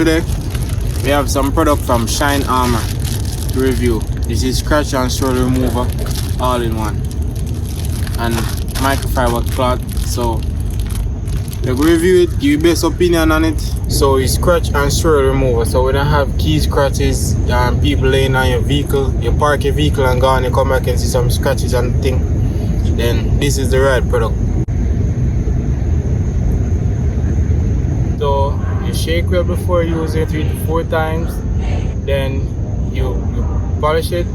today we have some product from Shine Armor to review. This is scratch and swirl remover all in one and microfiber cloth. So we're gonna review it, give you best opinion on it. So it's scratch and swirl remover. So we don't have key scratches, people laying on your vehicle, you park your vehicle and go on, you come back and see some scratches and thing, then this is the right product. So you shake well before you use it 3 to 4 times, then you polish it,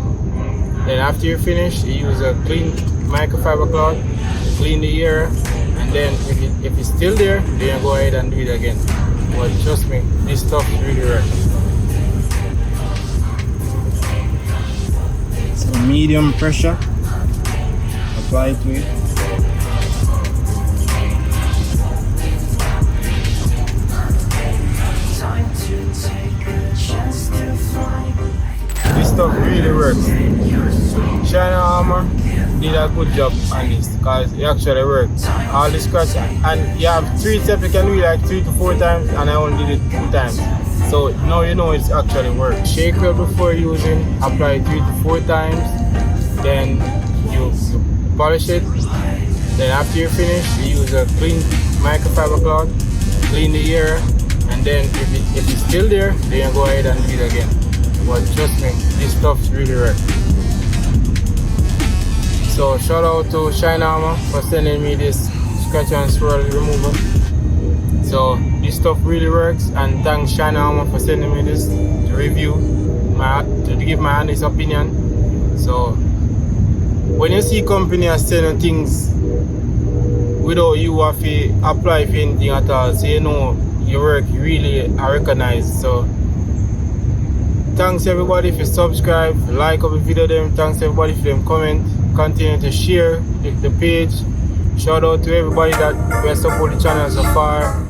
then after you finish you use a clean microfiber cloth, clean the air, and then if it's still there, then you go ahead and do it again. But trust me, this stuff is really rare. So medium pressure, apply it to it. This stuff really works. Shine Armor did a good job on this because it actually works. All the scratch, and you have 3 steps, you can do it like 3 to 4 times, and I only did it 2 times. So now you know it's actually works. Shake well before using, apply 3 to 4 times, then you polish it. Then after you finish, you use a clean microfiber cloth, clean the air, and then if it's still there, then you go ahead and do it again. But trust me, this stuff's really rare. So shout out to Shine Armor for sending me this scratch and swirl remover. So this stuff really works, and thanks Shine Armor for sending me this to review, to give my honest opinion. So when you see companies selling things without you have to apply for anything at all, so you know your work really are recognized. So thanks everybody for subscribe, like our video them. Thanks everybody for them comment. Continue to share the page. Shout out to everybody that has supported the channel so far.